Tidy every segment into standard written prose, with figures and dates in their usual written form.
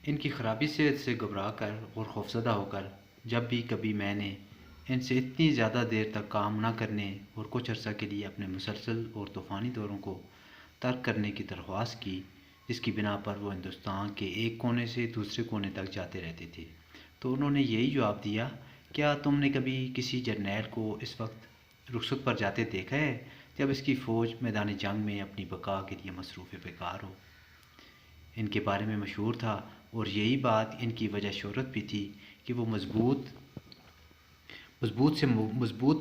ان کی خرابی صحت سے گھبرا کر اور خوفزدہ ہو کر جب بھی کبھی میں نے ان سے اتنی زیادہ دیر تک کام نہ کرنے اور کچھ عرصہ کے لیے اپنے مسلسل اور طوفانی دوروں کو ترک کرنے کی درخواست کی، جس کی بنا پر وہ ہندوستان کے ایک کونے سے دوسرے کونے تک جاتے رہتے تھے، تو انہوں نے یہی جواب دیا: کیا تم نے کبھی کسی جرنیل کو اس وقت رخصت پر جاتے دیکھا ہے جب اس کی فوج میدان جنگ میں اپنی بقا کے لیے مصروف پیکار ہو؟ ان کے بارے میں مشہور تھا، اور یہی بات ان کی وجہ شہرت بھی تھی کہ وہ مضبوط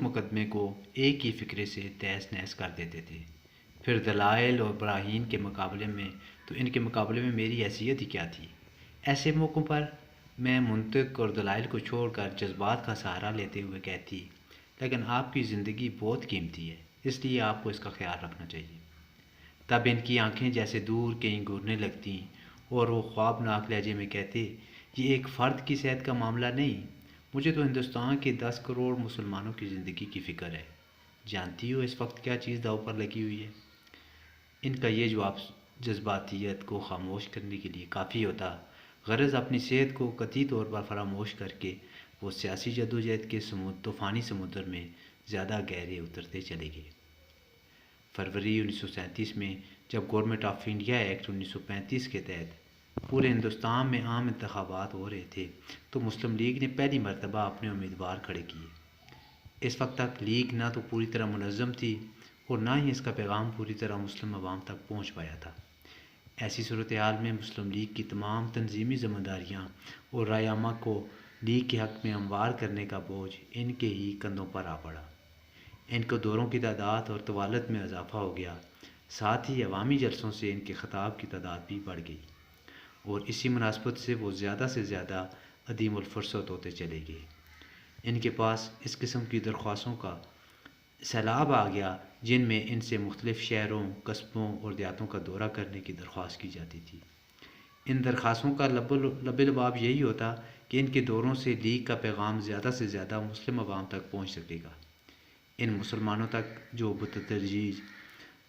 مقدمے کو ایک ہی فکرے سے تہس نہس کر دیتے تھے۔ پھر دلائل اور براہین کے مقابلے میں تو ان کے مقابلے میں میری حیثیت ہی کیا تھی؟ ایسے موقعوں پر میں منطق اور دلائل کو چھوڑ کر جذبات کا سہارا لیتے ہوئے کہتی: لیکن آپ کی زندگی بہت قیمتی ہے، اس لیے آپ کو اس کا خیال رکھنا چاہیے۔ تب ان کی آنکھیں جیسے دور کہیں گھورنے لگتیں اور وہ خوابناک لہجے میں کہتے: یہ ایک فرد کی صحت کا معاملہ نہیں، مجھے تو ہندوستان کے 10 کروڑ مسلمانوں کی زندگی کی فکر ہے۔ جانتی ہو اس وقت کیا چیز داؤ پر لگی ہوئی ہے؟ ان کا یہ جواب جذباتیت کو خاموش کرنے کے لیے کافی ہوتا، غرض اپنی صحت کو قطعی طور پر فراموش کر کے وہ سیاسی جدوجہد کے طوفانی سمندر میں زیادہ گہرے اترتے چلے گئے۔ فروری 1937 میں جب گورنمنٹ آف انڈیا ایکٹ 1935 کے تحت پورے ہندوستان میں عام انتخابات ہو رہے تھے تو مسلم لیگ نے پہلی مرتبہ اپنے امیدوار کھڑے کیے۔ اس وقت تک لیگ نہ تو پوری طرح منظم تھی اور نہ ہی اس کا پیغام پوری طرح مسلم عوام تک پہنچ پایا تھا۔ ایسی صورتحال میں مسلم لیگ کی تمام تنظیمی ذمہ داریاں اور رائے عامہ کو لیگ کے حق میں ہموار کرنے کا بوجھ ان کے ہی کندھوں پر آ پڑا۔ ان کو دوروں کی تعداد اور طوالت میں اضافہ ہو گیا، ساتھ ہی عوامی جلسوں سے ان کے خطاب کی تعداد بھی بڑھ گئی، اور اسی مناسبت سے وہ زیادہ سے زیادہ عدیم الفرصت ہوتے چلے گئے۔ ان کے پاس اس قسم کی درخواستوں کا سیلاب آ گیا جن میں ان سے مختلف شہروں، قصبوں اور دیہاتوں کا دورہ کرنے کی درخواست کی جاتی تھی۔ ان درخواستوں کا لب لباب یہی ہوتا کہ ان کے دوروں سے لیگ کا پیغام زیادہ سے زیادہ مسلم عوام تک پہنچ سکے گا، ان مسلمانوں تک جو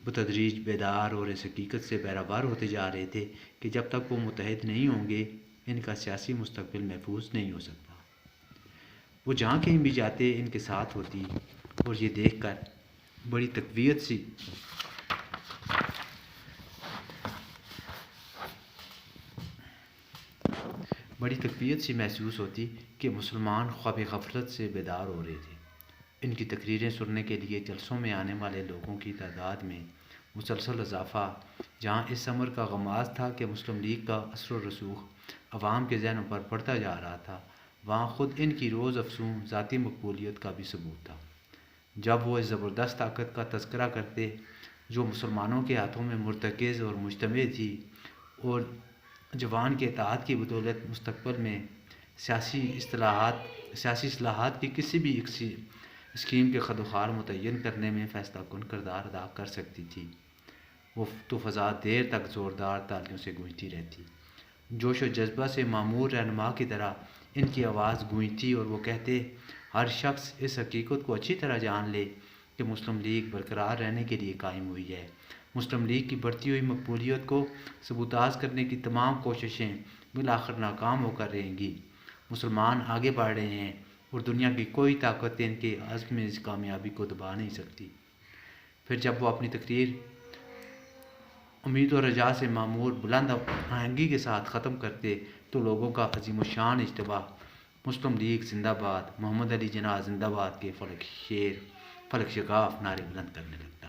بتدریج بیدار اور اس حقیقت سے بیراور ہوتے جا رہے تھے کہ جب تک وہ متحد نہیں ہوں گے ان کا سیاسی مستقبل محفوظ نہیں ہو سکتا۔ وہ جہاں کہیں بھی جاتے ان کے ساتھ ہوتی، اور یہ دیکھ کر بڑی تقویت سی محسوس ہوتی کہ مسلمان خواب غفلت سے بیدار ہو رہے تھے۔ ان کی تقریریں سننے کے لیے جلسوں میں آنے والے لوگوں کی تعداد میں مسلسل اضافہ، جہاں اس امر کا غماز تھا کہ مسلم لیگ کا اثر و رسوخ عوام کے ذہنوں پر پڑتا جا رہا تھا، وہاں خود ان کی روز افزوں ذاتی مقبولیت کا بھی ثبوت تھا۔ جب وہ اس زبردست طاقت کا تذکرہ کرتے جو مسلمانوں کے ہاتھوں میں مرتکز اور مجتمع تھی، اور جوان کے اتحاد کی بدولت مستقبل میں سیاسی اصلاحات کی کسی بھی اسکیم کے خدوخار متعین کرنے میں فیصلہ کن کردار ادا کر سکتی تھی، وہ تو فضا دیر تک زوردار تالیوں سے گونجتی رہتی۔ جوش و جذبہ سے معمور رہنما کی طرح ان کی آواز گونجتی اور وہ کہتے: ہر شخص اس حقیقت کو اچھی طرح جان لے کہ مسلم لیگ برقرار رہنے کے لیے قائم ہوئی ہے۔ مسلم لیگ کی بڑھتی ہوئی مقبولیت کو سبوتاژ کرنے کی تمام کوششیں بالآخر ناکام ہو کر رہیں گی۔ مسلمان آگے بڑھ رہے ہیں اور دنیا کی کوئی طاقت ان کے عزم میں اس کامیابی کو دبا نہیں سکتی۔ پھر جب وہ اپنی تقریر امید و رجا سے معمور بلند آہنگی کے ساتھ ختم کرتے تو لوگوں کا عظیم الشان اجتماع مسلم لیگ زندہ باد، محمد علی جناح زندہ باد کے فلک شگاف نعرے بلند کرنے لگتا۔